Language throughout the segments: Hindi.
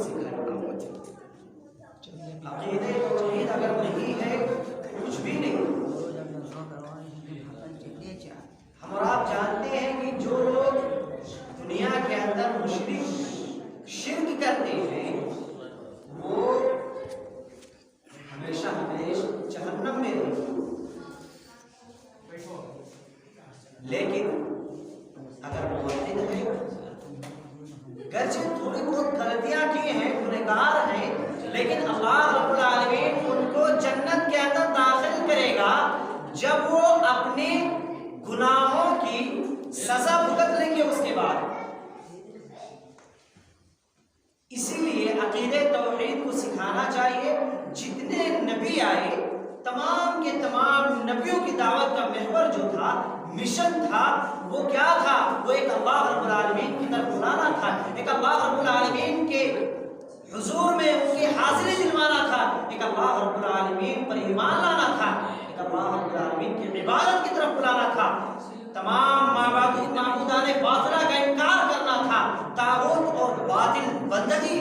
सिखाया। अकीदे तौहीद अगर नहीं है कुछ भी नहीं। हम और आप जानते हैं कि जो लोग दुनिया के अंदर मुशरिक शिर्क करते हैं वो हमेशा जहन्नम में रहेंगे। लेकिन अगर मुवहिद है, गर्चे थोड़ी बहुत गलतियां की हैं, गुनहगार हैं, लेकिन अल्लाह रब्बुल आलमीन उनको जन्नत के अंदर दाखिल करेगा जब वो अपने गुनाहों की सजा भुगत लेंगे उसके बाद। इसीलिए अकीदे तौहीद को सिखाना चाहिए। जितने नबी आए तमाम के तमाम नबियों की दावत का महवर जो था, मिशन था, वो क्या था? वो एक अल्लाह रब्बुल आलमीन की तरफ बुलाना था, एक अल्लाह रब्बुल आलमीन के हुजूर में उनकी हाजिरी दिलवाना था, एक अल्लाह रब्बुल आलमीन पर ईमान लाना था, एक अल्लाह रब्बुल आलमीन की इबादत की तरफ बुलाना था, तमाम माबूदाने बातिला का इनकार करना था, तागूत और बातिल बंदगी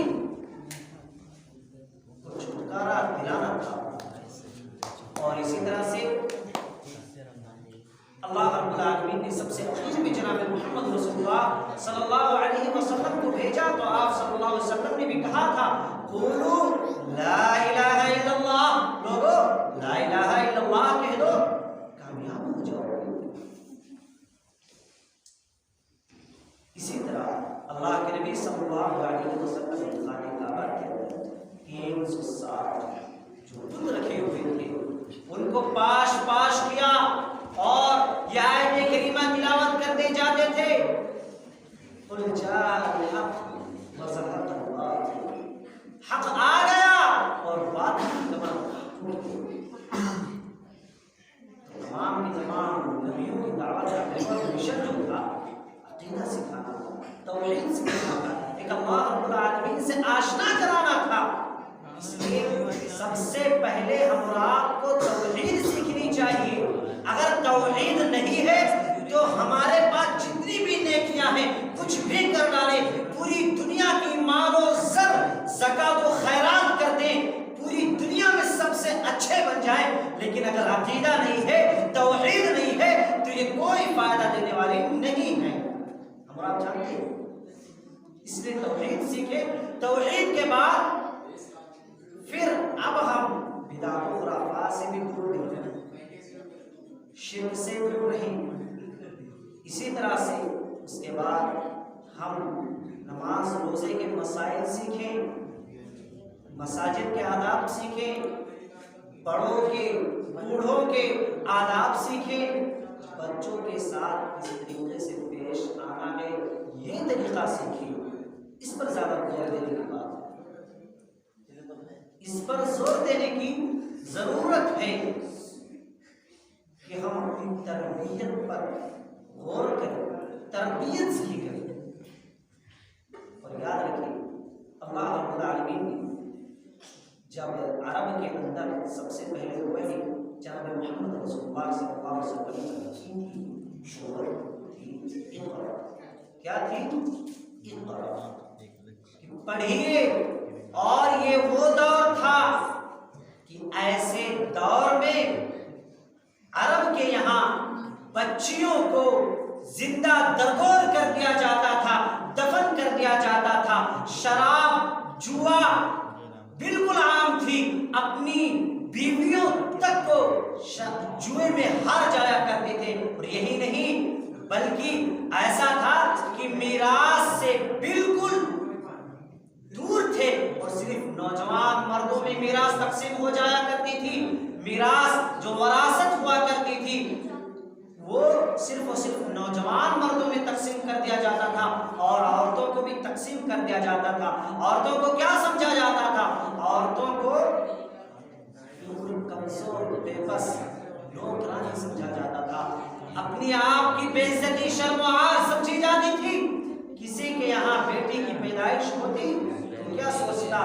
को छुटकारा दिलाना था। और इसी तरह से अल्लाह रब्बुल आलमीन ने सबसे आखिर में जनाब मोहम्मद रसूलुल्लाह सल्लल्लाहु अलैहि वसल्लम को भेजा, तो आप सल्लल्लाहु अलैहि वसल्लम ने भी कहा था, क़ूलू ला इलाहा इल्लल्लाह, लोगो ला इलाहा इल्लल्लाह कह दो, कामयाब हो जाओगे। इसी तरह अल्लाह के नबी सल्लल्लाहु अलैहि वसल्लम ने खाने काबा के अंदर 360 जो बुत रखे हुए थे उनको पाश पाश किया और यह आयत करीमा तिलावत करते जाते थे, हक आ गया और बातिल तमाम नबियों की दावत का मिशन जो था अकीदा सिखाना था, तौहीद सिखाना था, एक अल्लाह रब्बुल आलमीन से आशना कराना था। इसलिए सबसे पहले हम आपको तौहीद सीखनी चाहिए। अगर तौहीद नहीं है तो हमारे पास जितनी भी नेकियां हैं कुछ भी कर डालें, पूरी दुनिया की मालो ज़र ज़कात व खैरात कर दें, पूरी दुनिया में सबसे अच्छे बन जाएं, लेकिन अगर अकीदा नहीं है, तौहीद नहीं है तो ये कोई फायदा देने वाली नहीं है। हम आप जानते हैं, इसलिए तौहीद सीखे। तौहीद के बाद फिर अब हम बिदात व खुराफात से भी दूर रहें, शिर्क से दूर रहें। इसी तरह से उसके बाद हम नमाज रोज़े के मसाइल सीखें, मसाजिद के आदाब सीखें, बड़ों के बूढ़ों के आदाब सीखें, बच्चों के साथ इस तरीके से पेश आना है ये तरीका सीखें। इस पर ज़्यादा जोर देने की बात, इस पर जोर देने की ज़रूरत है कि हम अपनी तरबियत पर गौर करें, तरबियत सीखी करें। और याद रखिए, अल्लाह रब्बुल आलमीन ने जब अरब के अंदर सबसे पहले वही जनाब मोहम्मद रसूलुल्लाह सल्लल्लाहु अलैहि वसल्लम की शोहरत थी, क्या थी? इक़रा, पढ़िए। और ये वो दौर था कि ऐसे दौर में अरब के यहाँ बच्चियों को जिंदा दरगोर कर दिया जाता था, दफन कर दिया जाता था। शराब जुआ बिल्कुल आम थी, अपनी बीवियों तक को जुए में हार जाया करते थे। और यही नहीं बल्कि ऐसा था कि मीरास से बिल्कुल दूर थे और सिर्फ नौजवान मर्दों में मीरास तकसीम हो जाया करती थी। मीरास जो वरासत हुआ करती थी वो सिर्फ और सिर्फ नौजवान मर्दों में तकसीम कर दिया जाता था और औरतों को भी तकसीम कर दिया जाता था। औरतों को क्या समझा जाता था? औरतों को कमजोर बेबस नौकरानी समझा जाता था। अपनी आप की बेइज्जती शर्म आर समझी जाती थी। किसी के यहाँ बेटी की पैदाइश होती तो क्या सोचता?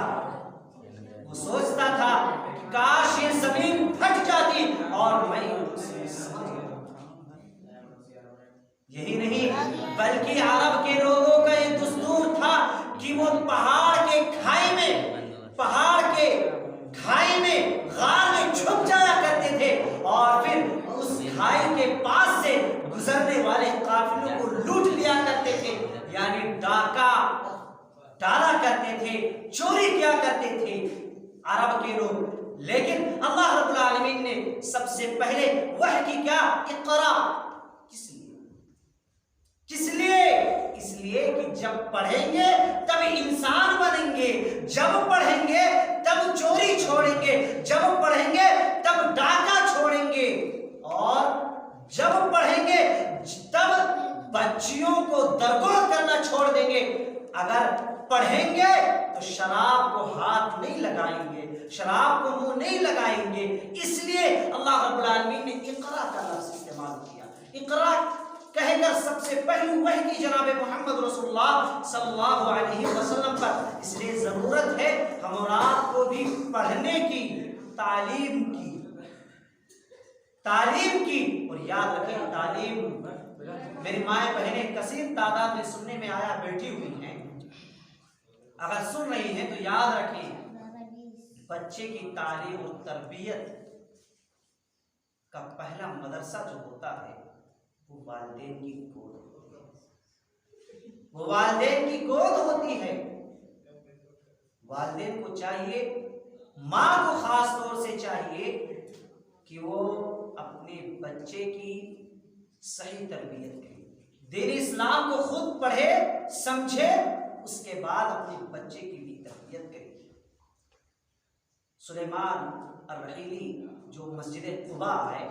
वो सोचता था कि काश ये जमीन फट जाती और मैं यही नहीं बल्कि अरब के लोगों का ये दस्तूर था कि वो पहाड़ के खाई करते थे, चोरी किया करते थे अरब के लोग। लेकिन अल्लाह रब्बुल आलमीन ने सबसे पहले वही की क्या, इक़रा। किस लिए? इसलिए कि जब पढ़ेंगे तब इंसान बनेंगे, जब पढ़ेंगे तब चोरी छोड़ेंगे, जब पढ़ेंगे तब डाका छोड़ेंगे, और जब पढ़ेंगे तब बच्चियों को दरगोर करना छोड़ देंगे। अगर पढ़ेंगे तो शराब को हाथ नहीं लगाएंगे, शराब को मुंह नहीं लगाएंगे। इसलिए अल्लाह रब्बुल आलमीन ने इक़रा का लफ्ज़ इस्तेमाल किया। इक़रा कहकर सबसे पहली वही की जनाब मोहम्मद रसूलुल्लाह सल्लल्लाहु अलैहि वसल्लम पर। इसलिए जरूरत है हम और आपको भी पढ़ने की, तालीम की, और याद रखें तालीम मेरी माएँ बहनें कसीर तादाद में सुनने में आया बैठी हुई हैं। अगर सुन रही हैं तो याद रखें बच्चे की तालीम और तरबियत का पहला मदरसा जो होता है वो वालिदैन की गोद, वो वालिदैन की गोद होती है। वालिदैन को चाहिए, माँ को खास तौर से चाहिए कि वो अपने बच्चे की सही तरबियत करे, दीन इस्लाम को खुद पढ़े समझे, उसके बाद अपने बच्चे की भी तरबियत करे। सुलेमान अर्रहीली जो मस्जिद कुबा है,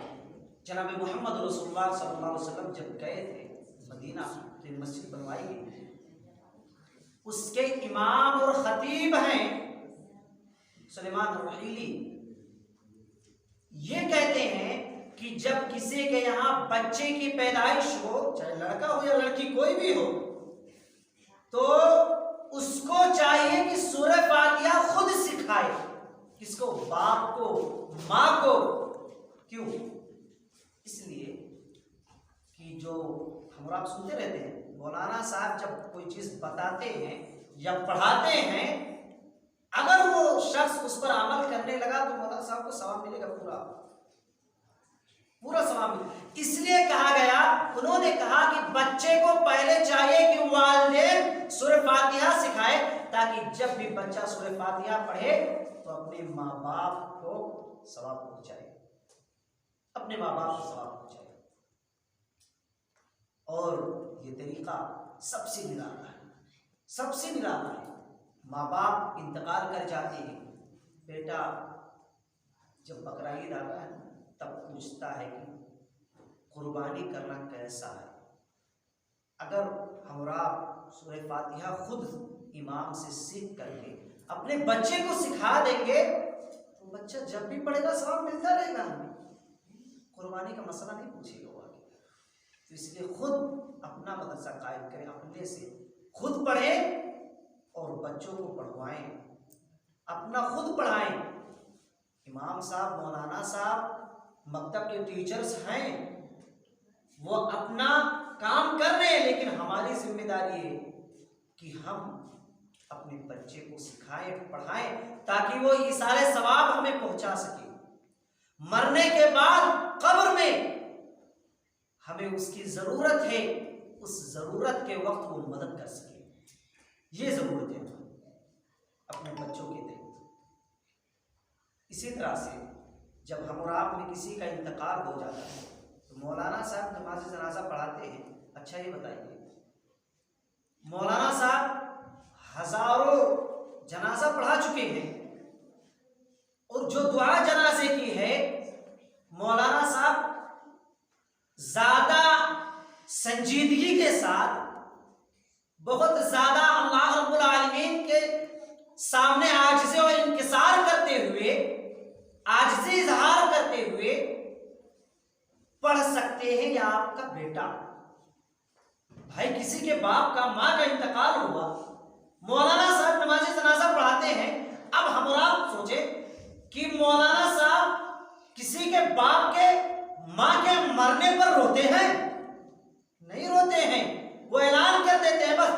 जनाब मोहम्मद रसूलुल्लाह सल्लल्लाहु अलैहि वसल्लम जब गए थे मदीना तो मस्जिद बनवाई गई, उसके इमाम और खतीब हैं सुलेमान अर्रहीली। ये कहते हैं कि जब किसी के यहाँ बच्चे की पैदाइश हो, चाहे लड़का हो या लड़की कोई भी हो, तो उसको चाहिए कि सूरह फातिहा खुद सिखाए। किसको? बाप को, माँ को। क्यों? इसलिए कि जो हम आप सुनते रहते हैं मौलाना साहब जब कोई चीज बताते हैं या पढ़ाते हैं, अगर वो शख्स उस पर अमल करने लगा तो मौलाना साहब को सवाब मिलेगा, पूरा सवाब मिलेगा। इसलिए कहा गया, उन्होंने कहा कि बच्चे को पहले चाहिए कि वालिदैन सूरह फातिहा सिखाए, ताकि जब भी बच्चा सूरह फातिहा पढ़े तो अपने माँ बाप को सवाब पहुंचाए, अपने माँ बाप को सवाब पहुंचाए। और ये तरीका सबसे निराला है, सबसे निराला है। माँ बाप इंतकाल कर जाते हैं, बेटा जब बकरा ईद आता है तब पूछता है कि कुर्बानी करना कैसा है। अगर हम और आप सूरह फातिहा खुद इमाम से सीख करके अपने बच्चे को सिखा देंगे तो बच्चा जब भी पढ़ेगा सवाब मिलता रहेगा, कुर्बानी का मसला नहीं पूछेगा वो आगे। तो इसलिए खुद अपना मदरसा कायम करें, अपने से खुद पढ़ें और बच्चों को पढ़वाएं, अपना खुद पढ़ाएं। इमाम साहब, मौलाना साहब, मकतब के टीचर्स हैं, वो अपना काम कर रहे हैं, लेकिन हमारी जिम्मेदारी है कि हम अपने बच्चे को सिखाएं, पढ़ाएं, ताकि वो ये सारे सवाब हमें पहुंचा सके। मरने के बाद कब्र में हमें उसकी जरूरत है, उस जरूरत के वक्त वो मदद कर सके, ये जरूरत है अपने बच्चों के लिए। इसी तरह से जब हम और आप में किसी का इंतकाल हो जाता है तो मौलाना साहब नमाज जनाजा पढ़ाते हैं। अच्छा ये बताइए, मौलाना साहब हजारों जनाजा पढ़ा चुके हैं और जो दुआ जनाजे की है मौलाना साहब ज्यादा संजीदगी के साथ, बहुत ज्यादा अल्लाह रब्बुल आलमीन के सामने आजिज़ और इंकिसार करते हुए, आजिज़ी इजहार करते हुए पढ़ सकते हैं। या आपका बेटा, भाई किसी के बाप का, माँ का इंतकाल हुआ, मौलाना साहब नमाज जनाजा पढ़ाते हैं। अब हम आप सोचे कि मौलाना साहब किसी के बाप के, माँ के मरने पर रोते हैं? नहीं रोते हैं, वो ऐलान कर देते हैं। बस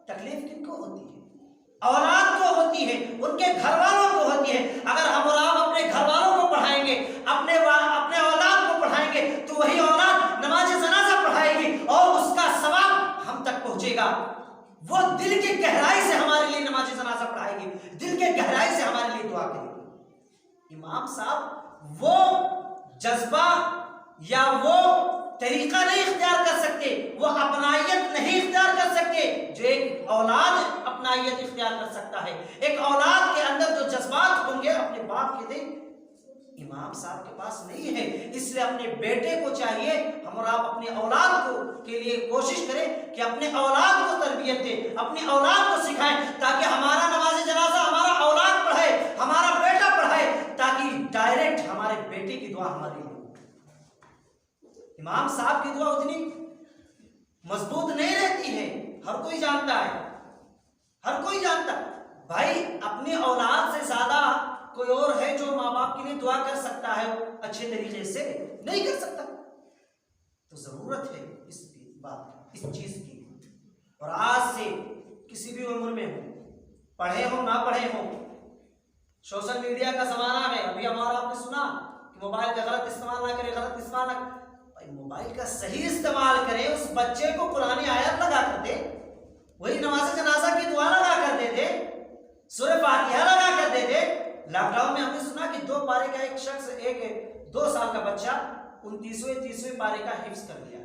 तकलीफ किनको होती है? औलाद को होती है, उनके घर वालों को होती है। अगर हम और आप अपने घर वालों को पढ़ाएंगे, अपने औलाद को पढ़ाएंगे, तो वही औलाद नमाज जनाजा पढ़ाएगी और उसका सवाब हम तक पहुंचेगा। वो दिल की गहराई से हमारे लिए नमाज चाहिए, दिल के गहराई से हमारे लिए दुआ करेंगे। इमाम साहब वो जज्बा या वो तरीका नहीं इख्तियार कर सकते, वो अपनायत नहीं इख्तियार कर सकते जो एक औलाद अपनायत इख्तियार कर सकता है। एक औलाद के अंदर जो जज्बात होंगे अपने बाप के थे, इमाम साहब के पास नहीं है। इसलिए अपने बेटे को चाहिए, हम और आप अपने औलाद को के लिए कोशिश करें कि अपने औलाद को तरबियत दें, अपनी औलाद को सिखाएं, ताकि हमारा नमाज जनाजा हमारा औलाद पढ़ाए, हमारा बेटा पढ़ाए, ताकि डायरेक्ट हमारे बेटे की दुआ हमारे लिए। इमाम साहब की दुआ उतनी मजबूत नहीं रहती है, हर कोई जानता है, हर कोई जानता है। भाई अपनी औलाद से ज्यादा कोई और है जो माँ बाप के लिए दुआ कर सकता है अच्छे तरीके से? नहीं कर सकता। तो जरूरत है इस बात, इस चीज की। और आज से किसी भी उम्र में हो, पढ़े हो ना पढ़े हो, सोशल मीडिया का जमाना है। अभी हमारा आपने सुना कि मोबाइल का गलत इस्तेमाल ना करें, गलत इस्तेमाल ना, भाई मोबाइल का सही इस्तेमाल करें। उस बच्चे को पुरानी आयत लगा कर दे, वही नमाज जनाजा की दुआ लगा कर दे दे, सूरह फातिहा लगा कर दे दे। लॉकडाउन में हमने सुना कि 2 पारे का एक शख्स, एक 2 साल का बच्चा 29वें पारे का हिफ्ज कर लिया।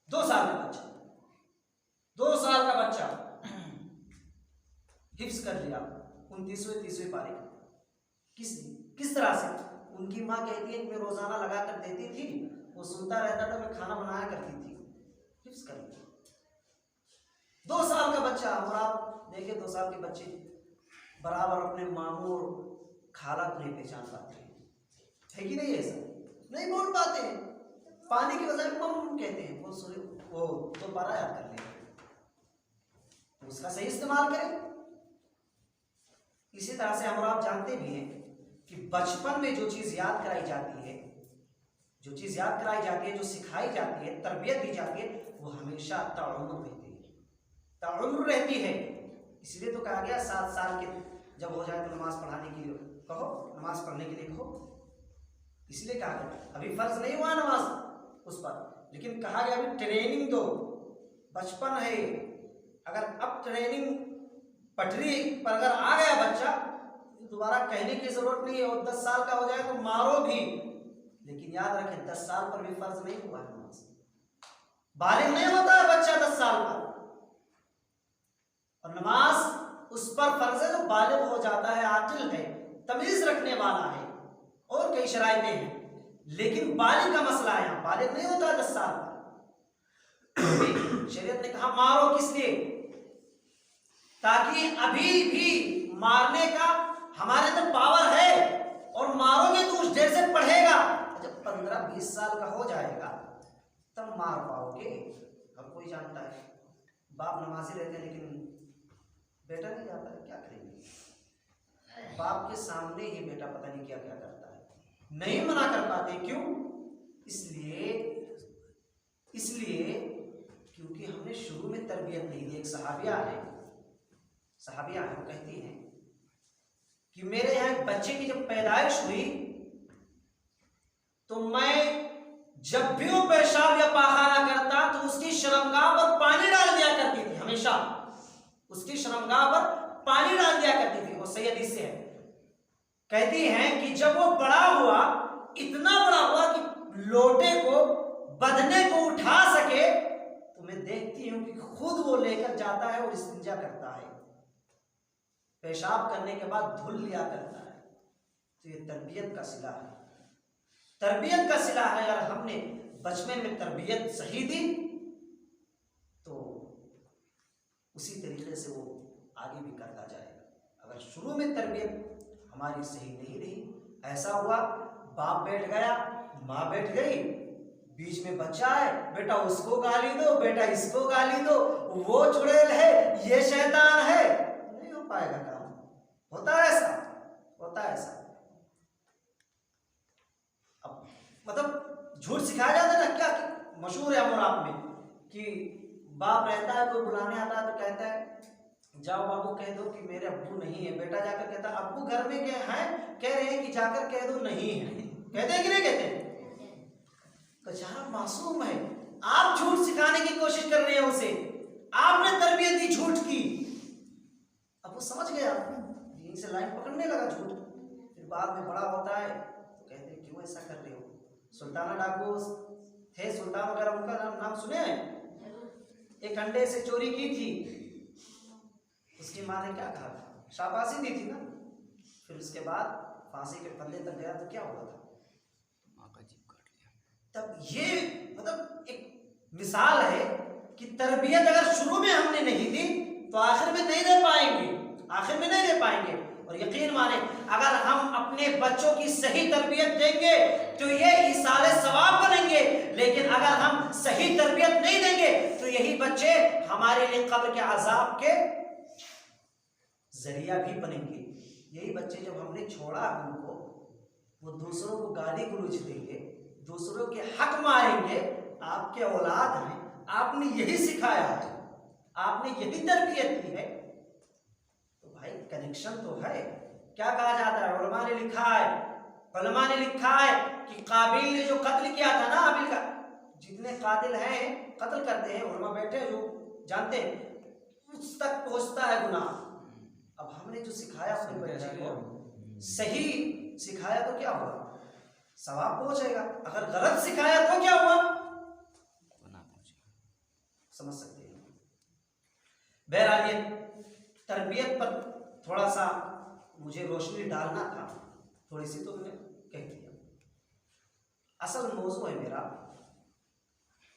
2 साल का बच्चा, 2 साल का बच्चा हिफ्ज कर लिया 29वें पारे का। किस तरह से? उनकी माँ कहती है कि मैं रोजाना लगा कर देती थी, वो सुनता रहता था, मैं खाना बनाया करती थी, हिफ्ज कर लिया। 2 साल का बच्चा। और आप देखें 2 साल के बच्चे बराबर अपने मामू और खाला को नहीं पहचान पाते हैं, है कि नहीं? ऐसा नहीं बोल पाते हैं, पानी की बजाय मम कहते हैं। वो तो पारा याद कर लेंगे, तो उसका सही इस्तेमाल करें। इसी तरह से हम आप जानते भी हैं कि बचपन में जो चीज याद कराई जाती है, जो चीज याद कराई जाती है, जो सिखाई जाती है, तरबियत दी जाती है, वो हमेशा ताउम्र रहती है, ताउम्र रहती है। इसलिए तो कहा गया 7 साल के जब हो जाए तो नमाज पढ़ाने के लिए कहो, नमाज पढ़ने के लिए कहो। इसलिए कहा गया, अभी फर्ज नहीं हुआ नमाज उस पर, लेकिन कहा गया अभी ट्रेनिंग दो, बचपन है। अगर अब ट्रेनिंग पटरी पर अगर आ गया बच्चा, तो दोबारा कहने की जरूरत नहीं है। और 10 साल का हो जाए तो मारो भी, लेकिन याद रखें 10 साल पर भी फर्ज नहीं हुआ नमाज। बालिग नहीं होता है बच्चा 10 साल पर, और नमाज उस पर फर्ज है जो बालिग हो जाता है, आकिल है, तमीज रखने वाला है, और कई शराइतें हैं। लेकिन बालिग का मसला है, यहाँ बालिग नहीं होता 10 साल पर। शरीयत ने कहा मारो, किस लिए? ताकि अभी भी मारने का हमारे अंदर पावर है, और मारोगे तो उस देर से पढ़ेगा। जब 15-20 साल का हो जाएगा तब मार पाओगे। अब कोई जानता है बाप नमाजी रहते हैं लेकिन बेटा नहीं जाता है, क्या करेंगे? बाप के सामने ही बेटा पता नहीं क्या क्या करता है, नहीं मना कर पाते। क्यों? इसलिए क्योंकि हमने शुरू में तरबियत नहीं दी। एक सहाबिया है, वो कहती हैं कि मेरे यहाँ एक बच्चे की जब पैदाइश हुई तो मैं जब भी वो पेशाब या पाखाना करता तो उसकी शर्मगाह पर पानी डाल दिया करती थी, हमेशा उसकी शर्मगाह पर पानी डाल दिया करती थी। वो सही हदीस से है, कहती हैं कि जब वो बड़ा हुआ, इतना बड़ा हुआ कि लोटे को, बदने को उठा सके, तो मैं देखती हूं कि खुद वो लेकर जाता है और इस्तिंजा करता है, पेशाब करने के बाद धुल लिया करता है। तो ये तरबियत का सिला है, तरबियत का सिला है। अगर हमने बचपन में तरबियत सही दी तो उसी तरीके से वो आगे भी करता जाएगा। अगर शुरू में तरबियत हमारी सही नहीं रही, ऐसा हुआ बाप बैठ गया, माँ बैठ गई, बीच में बच्चा है, बेटा उसको गाली दो, बेटा इसको गाली दो, वो चुड़ैल है, ये शैतान है, नहीं हो पाएगा काम। होता है ऐसा, होता है ऐसा। अब मतलब झूठ सिखाया जाता है ना, क्या मशहूर है अमर आप में कि बाप रहता है, कोई बुलाने आता है तो कहता है जाओ बाबू कह दो कि मेरे अब्बू नहीं है। बेटा जाकर कहता है अब्बू घर में क्या है, कह रहे हैं कि जाकर कह दो नहीं है। कहते हैं कि नहीं कहते? बेचारा मासूम है, आप झूठ सिखाने की कोशिश कर रहे हैं उसे, आपने तरबियत दी झूठ की, अब वो समझ गया, यहीं से लाइन पकड़ने लगा झूठ। फिर बाद में बड़ा होता है तो कहते हैं क्यों ऐसा कर रहे हो। सुल्ताना डाकू थे, सुल्तान वगैरह, उनका नाम सुने हैं। एक अंडे से चोरी की थी, उसकी माँ ने क्या कहा, शाबाशी दी थी ना। फिर उसके बाद फांसी के फंदे तक गया तो क्या हुआ था, माँ का जीभ काट लिया। तब ये मतलब एक मिसाल है कि तरबियत अगर शुरू में हमने नहीं दी तो आखिर में नहीं दे पाएंगे, आखिर में नहीं दे पाएंगे। और यकीन माने अगर हम अपने बच्चों की सही तरबियत देंगे तो ये इसाले सवाब बनेंगे, लेकिन अगर हम सही तरबियत नहीं देंगे तो यही बच्चे हमारे लिए कब्र के अजाब के जरिया भी बनेंगे। यही बच्चे जब हमने छोड़ा उनको, वो दूसरों को गाली गलौज देंगे, दूसरों के हक मारेंगे। आपके औलाद हैं, आपने यही सिखाया है, आपने यही तरबियत की है, तो भाई कनेक्शन तो है। क्या कहा जाता है, उलमा ने लिखा है, उलमा ने लिखा है कि काबिल ने जो कत्ल किया था ना हाबिल का, जितने कातिल हैं कत्ल करते हैं, उलमा बैठे जो जानते हैं, उस तक पहुंचता है गुनाह। अब हमने जो सिखाया अपने बच्चे को सही सिखाया तो क्या हुआ, सवाब पहुंचेगा। अगर गलत सिखाया तो क्या हुआ, समझ सकते हैं। बहरहाल ये तरबियत पर थोड़ा सा मुझे रोशनी डालना था, थोड़ी सी तो मैंने कह दिया। असल मौजू है मेरा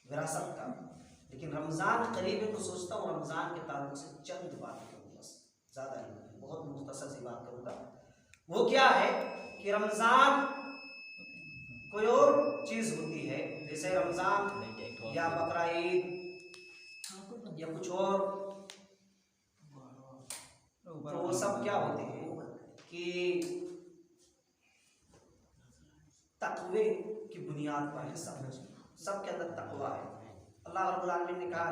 विरासत का, लेकिन रमज़ान करीब है तो सोचता हूँ रमज़ान के ताल्लुक से चंद बात करूँ, बस ज़्यादा नहीं, बहुत मुख्तसर सी बात करूँगा। वो क्या है कि रमज़ान कोई और चीज़ होती है, जैसे रमज़ान या बकरा ईद या कुछ और, तो वो सब क्या होते हैं कि तक़वे की बुनियाद पर है। सबके अंदर तक़वा है। अल्लाह रब्बुल आलमीन ने कहा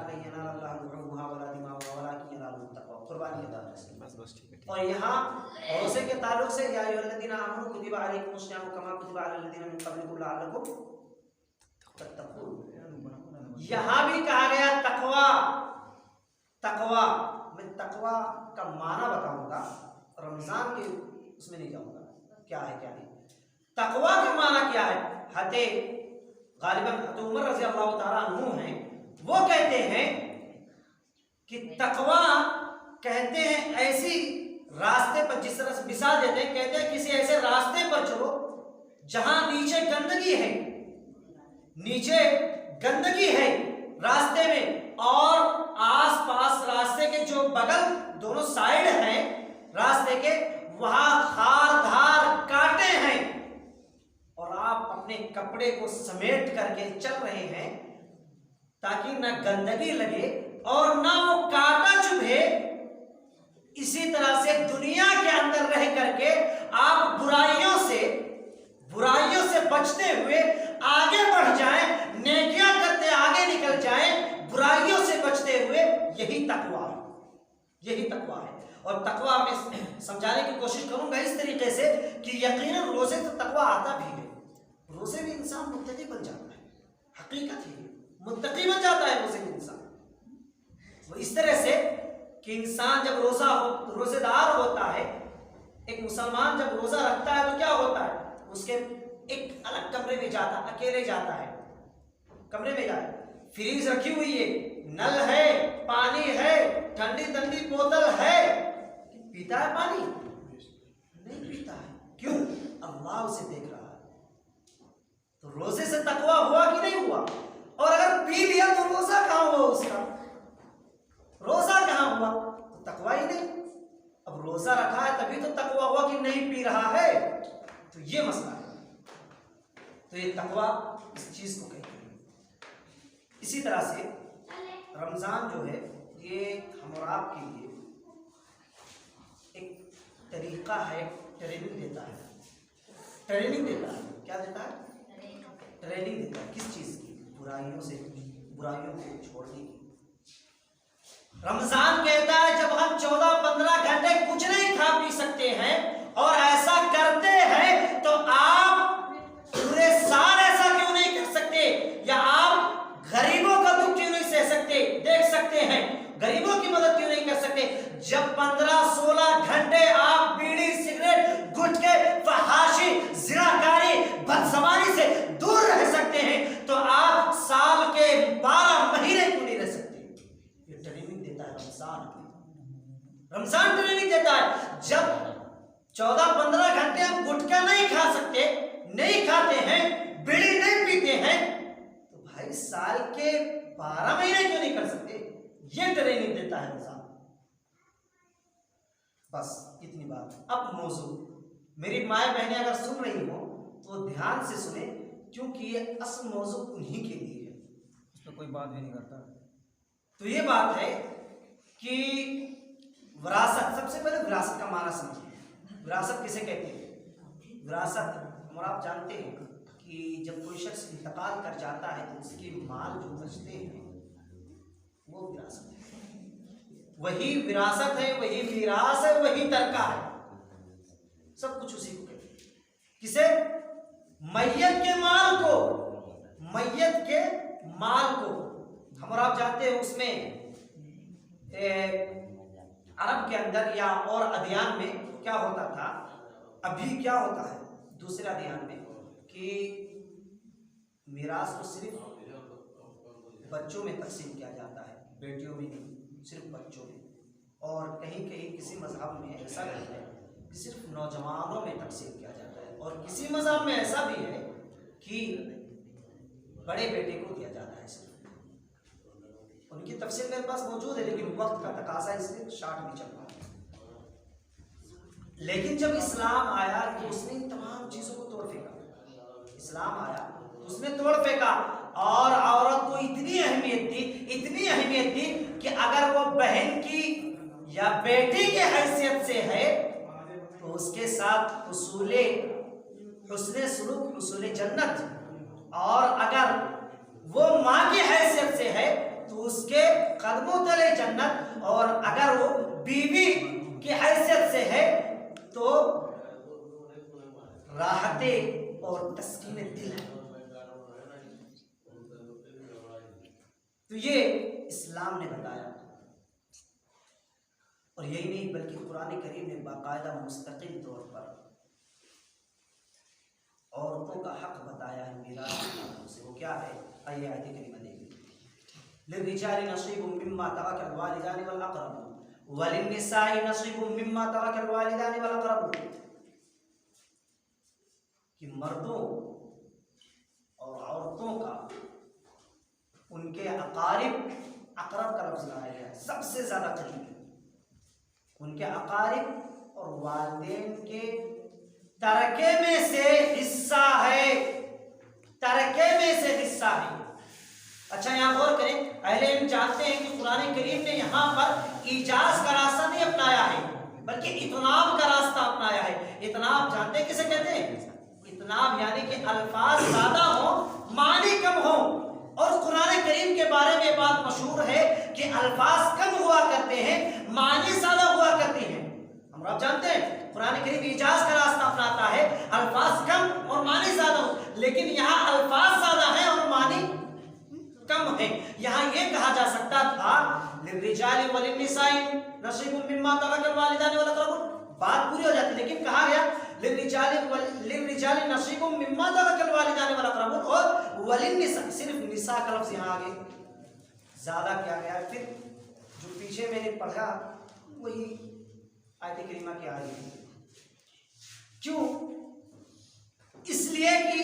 कुर्बानी अदा कर, बस ठीक है। और यहाँ रोज़े के ताल्लुक से या अय्युहल्लज़ीना आमनू कुतिबा अलैकुमुश सियामु कमा कुतिबा अलल लज़ीना मिन क़ब्लिकुम लअल्लकुम तत्तक़ून, यहाँ भी कहा गया तक़वा। तक़वा, मैं तक़वा का माना बताऊंगा, रमज़ान के उसमें नहीं जाऊंगा क्या है क्या नहीं। तक़वा का माना क्या है, हते गालिबन उमर रज़ी अल्लाह ताला अन्हु हैं, वो कहते हैं कि तक़वा कहते हैं ऐसी रास्ते पर, जिस तरह से मिसाल देते हैं, कहते हैं किसी ऐसे रास्ते पर चलो जहां नीचे गंदगी है, नीचे गंदगी है रास्ते में, और आसपास रास्ते के जो बगल दोनों साइड हैं रास्ते के, वहां खार धार कांटे हैं, और आप अपने कपड़े को समेट करके चल रहे हैं ताकि ना गंदगी लगे और ना वो कांटा चुभे। इसी तरह से दुनिया के अंदर रह करके आप बुराइयों से बचते हुए आगे बढ़ जाएं, नेकियां करते आगे निकल जाएं, बुराइयों से बचते हुए, यही तक़वा है, यही तक़वा है। और तक़वा में समझाने की कोशिश करूंगा इस तरीके से कि यकीनन रोजे से तक़वा आता भी है, रोजे में इंसान मुत्तकी बन जाता है, हकीकत ही मुत्तकी बन जाता है रोजे में इंसान। वो इस तरह से कि इंसान जब रोजेदार होता है, एक मुसलमान जब रोजा रखता है तो क्या होता है, उसके एक अलग कमरे में जाता, अकेले जाता है, कमरे में जाए, फ्रीज रखी हुई है, नल है, पानी है, ठंडी ठंडी बोतल है, पीता है पानी? नहीं पीता है। क्यों? अल्लाह उसे देख रहा है। तो रोजे से तक़वा हुआ कि नहीं हुआ? और अगर पी लिया तो रोजा कहां हुआ उसका, रोजा कहां हुआ? तो तक़वा ही नहीं। अब रोजा रखा है तभी तो तक़वा हुआ कि नहीं पी रहा है, तो ये मसला है। तो ये तक़वा इस चीज को कहते हैं। इसी तरह से रमजान जो है ये हम और आपके लिए एक तरीका है, ट्रेनिंग देता है। ट्रेनिंग देता है, क्या देता है? ट्रेनिंग देता है। किस चीज की? बुराइयों को छोड़ने की। रमजान कहता है जब हम 14-15 घंटे कुछ नहीं खा पी सकते हैं और ऐसा करते हैं तो आप पूरे साल ऐसा क्यों नहीं कर सकते, या आप गरीबों का दुख क्यों नहीं सह सकते, देख सकते हैं, गरीबों की मदद क्यों नहीं कर सकते? जब 15-16 रमजान ट्रेनिंग देता है। जब 14-15 घंटे हम गुटखा नहीं खा सकते, नहीं खाते हैं, बीड़ी नहीं पीते हैं, तो भाई साल के 12 महीने क्यों नहीं कर सकते? ये ट्रेनिंग देता है रमजान। बस इतनी बात। अब मौजू, मेरी माए बहनें अगर सुन रही हो तो ध्यान से सुने, क्योंकि ये असल मौजू उन्हीं के लिए है, उसमें कोई बात भी नहीं करता। तो ये बात है कि विरासत, सबसे पहले विरासत का माना समझिए। विरासत किसे कहते हैं? विरासत हम आप जानते हैं कि जब कोई शख्स इंतकाल कर जाता है तो उसके माल जो बचते हैं वो विरासत है। वही विरासत है, वही मीरास है, वही तरका है, सब कुछ उसी को कहते हैं। किसे? मैयत के माल को, मैयत के माल को। हम और आप जानते हैं उसमें अरब के अंदर या और अध्ययन में क्या होता था, अभी क्या होता है दूसरे अध्ययन में, कि मीरास को सिर्फ बच्चों में तकसीम किया जाता है, बेटियों में नहीं, सिर्फ बच्चों में। और कहीं कहीं किसी मजहब में ऐसा भी है कि सिर्फ नौजवानों में तकसीम किया जाता है, और किसी मजहब में ऐसा भी है कि बड़े बेटे को दिया जाता है सिर्फ। उनकी तफसीर मेरे पास मौजूद है, लेकिन वक्त का तकाजा इसलिए शार्ट में चल रहा है। लेकिन जब इस्लाम आया तो उसने इन तमाम चीजों को तोड़ फेंका। इस्लाम आया तो उसने तोड़ फेंका, और औरत को इतनी अहमियत दी, इतनी अहमियत दी कि अगर वो बहन की या बेटी की हैसियत से है तो उसके साथ उसूले हुस्ने सुलूक, उसूले जन्नत, और अगर वो माँ की हैसियत से है तो उसके कदमों तले जन्नत, और अगर वो बीवी की हैसियत से है तो राहते और तस्कीन दिल है। तो ये इस्लाम ने बताया, और यही नहीं बल्कि कुरान करीम ने बाकायदा मुस्तकिल तौर पर औरतों का हक बताया है मीरास से। वो क्या है? आइए आयत करीमा देखिए। लिर्रिजालि नसीबुम मिम्मा तरकल वालिदानि वल अक़रबून वलिन्निसाइ नसीबुम मिम्मा तरकल वालिदानि वल अक़रबून, कि मर्दों और औरतों का उनके अकारिब, अक़रब का लफ्ज़ लाया गया है, सबसे ज्यादा करीब, उनके अकारिब और वालिदैन के तरके में से हिस्सा है, तरके में से हिस्सा है। अच्छा यहाँ गौर करें, अहले इल्म जानते हैं कि कुरान करीम ने यहाँ पर इजाज का रास्ता नहीं अपनाया है, बल्कि इतनाब का रास्ता अपनाया है। इतनाब जानते हैं किसे कहते हैं? इतनाब यानी कि अल्फाज ज्यादा हो, मानी कम हो। और कुरान करीम के बारे में बात मशहूर है कि अल्फाज कम हुआ करते हैं, मानी ज्यादा हुआ करते हैं। हम आप जानते हैं कुरान करीम इजाज का रास्ता अपनाता है, अल्फाज कम और मानी ज्यादा हो, लेकिन यहाँ अल्फाज ज्यादा है और मानी कम है। यहाँ ये कहा जा सकता था लिर्रिजालि वलिन्निसाइ नसीबुम मिम्मा तरकल वालिदानि वल अक़रबून, बात पूरी हो जाती, लेकिन कहा गया लिर्रिजालि नसीबुम मिम्मा तरकल वालिदानि वल अक़रबून, और वलिन्निसा, सिर्फ निसा का लफ्ज़ यहाँ आगे ज्यादा किया गया। फिर जो पीछे मैंने पढ़ा वही आयत करीमा की आ रही है। क्यों? इसलिए कि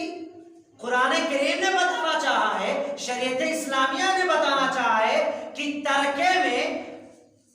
कुरान करीम ने बताना चाहा है, शरीयत इस्लामिया ने बताना चाहा है कि तरके में,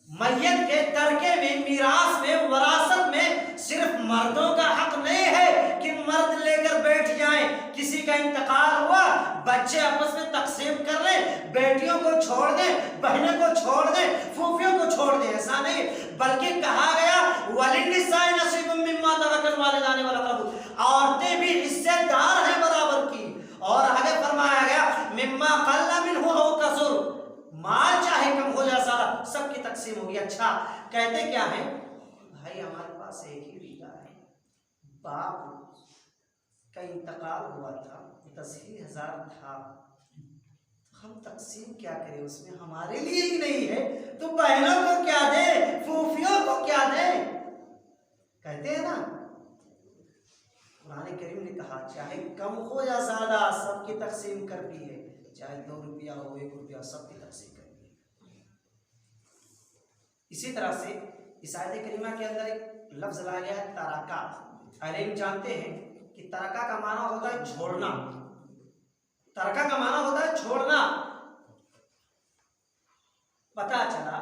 मैयत के तरके में, मीरास में, वरासत में सिर्फ मर्दों का हक नहीं है कि मर्द लेकर बैठ जाएं। किसी का इंतकाल हुआ, बच्चे आपस में तकसीम कर लें, बेटियों को छोड़ दें, बहनों को छोड़ दें, फूफियों को छोड़ दें, ऐसा नहीं, बल्कि कहा गया वलिन्निसाइ नसीबुम मिम्मा तरकल वालिदानि वल अक़रबून, औरतें भी हिस्सेदार हैं बराबर की। और आगे फरमाया गया मिम्मा क़ल्ल मिन्हु औ कसुर, माल चाहे कम हो या ज्यादा सबकी तकसीम होगी। अच्छा कहते क्या है? भाई हमारे पास एक ही बीघा है, बाप का इंतकाल हुआ था, 10,000 था, हम तकसीम क्या करें उसमें, हमारे लिए ही नहीं है तो बहनों को क्या दें, फूफियों को क्या दें? कहते हैं ना, कुरान करीम ने कहा चाहे कम हो या ज्यादा सबकी तकसीम करती है, चाहे 2 रुपया हो, 1 रुपया, सबकी तकसीम करती है। इसी तरह से इस आयत करीमा के अंदर एक लफ्ज लाया गया है तरका। अहले इल्म जानते हैं कि तरका का माना होता है छोड़ना। तरका का माना होता है छोड़ना। पता चला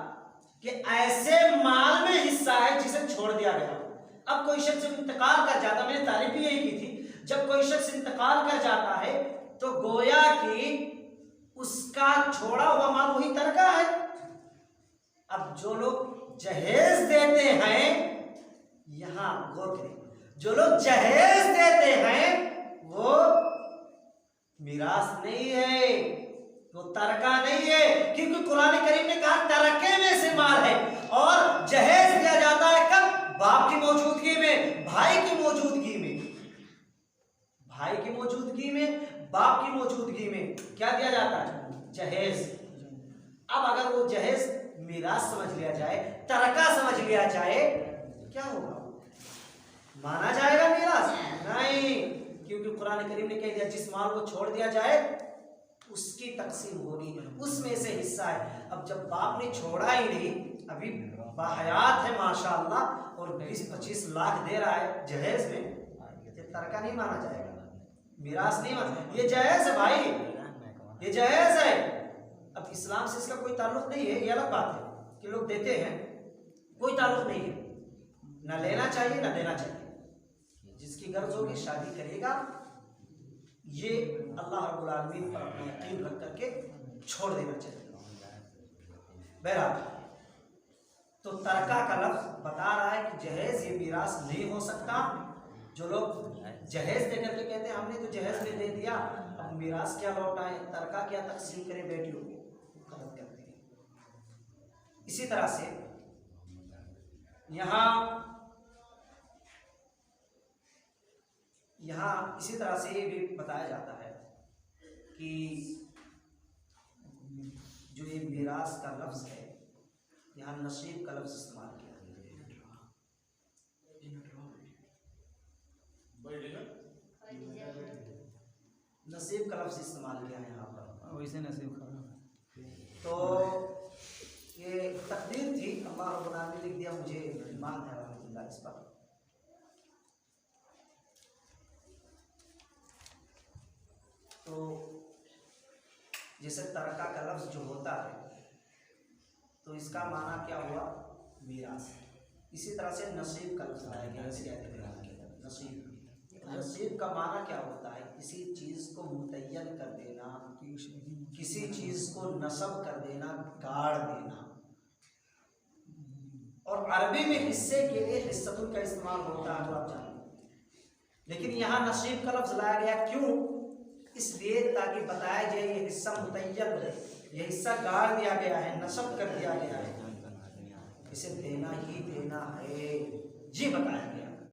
कि ऐसे माल में हिस्सा है जिसे छोड़ दिया गया। अब कोई शख्स इंतकाल कर जाता, मैंने तारीफ भी यही की थी, जब कोई शख्स इंतकाल कर जाता है तो गोया कि उसका छोड़ा हुआ माल वही तरका है। अब जो लोग जहेज देते हैं, यहां गौर करें, जो लोग जहेज देते हैं वो मिरास नहीं है, वो तरका नहीं है, क्योंकि कुरान करीम ने कहा तरके में से माल है। और जहेज दिया जाता है कब? बाप की मौजूदगी में, भाई की मौजूदगी में, भाई की मौजूदगी में, बाप की मौजूदगी में क्या दिया जाता है? जहेज। अब अगर वो जहेज मिरास समझ लिया जाए, तरका समझ लिया जाए, क्या होगा? माना जाएगा मिरास? नहीं, क्योंकि कुरान करीम ने कह दिया जिस माल को छोड़ दिया जाए उसकी तकसीम होगी, उसमें से हिस्सा है। अब जब बाप ने छोड़ा ही नहीं, अभी बाहयात है माशाअल्लाह, और 20-25 लाख दे रहा है जहेज में, ये तरका नहीं माना जाएगा, मिरास नहीं माना। ये जहेज है भाई, ये जहेज है। अब इस्लाम से इसका कोई ताल्लुक नहीं है, ये अलग बात है कि लोग देते हैं, कोई ताल्लुक नहीं है। ना लेना चाहिए ना देना चाहिए। जिसकी गर्ज होगी शादी करेगा, ये अल्लाह रब्बुल आलमीन पर अपना यकीन रख करके छोड़ देना चाहिए। बहरहाल, तो तरका का लफ्ज बता रहा है कि जहेज ये मिरास नहीं हो सकता। जो लोग जहेज दे करके कहते हैं हमने तो जहेज में दे दिया, अब मिरास क्या लौटाएं, तरका क्या तकसीम करें बेटियों को, गलत करते हैं। इसी तरह से यहाँ इसी तरह से ये भी बताया जाता है कि जो ये मिरास का लफ्ज है, यहाँ नसीब का लफ्ज इस्तेमाल किया नसीब का लफ्ज इस्तेमाल किया है यहाँ पर, वैसे नसीब खराब। तो ये तकदीर थी, अल्लाह रब्बुल आलमीन लिख दिया, मुझे ईमान है रहमतुल्लाह इस पर। तो जैसे तरका का लफ्ज जो होता है तो इसका माना क्या हुआ? मिरास। इसी तरह से नसीब का लफ्ज आया गया। नसीब का माना क्या होता है? किसी चीज को मुतय्यन कर देना, किसी चीज को नसब कर देना, गाड़ देना। और अरबी में हिस्से के लिए हिस्सतुन का इस्तेमाल होता है, तो आप जानिए। लेकिन यहाँ नसीब का लफ्ज लाया गया, क्यों? इसलिए ताकि बताया जाए ये हिस्सा मुतय्यन है, ये हिस्सा गाड़ दिया गया है, नसब कर दिया गया है, इसे देना ही देना है, जी बताया गया।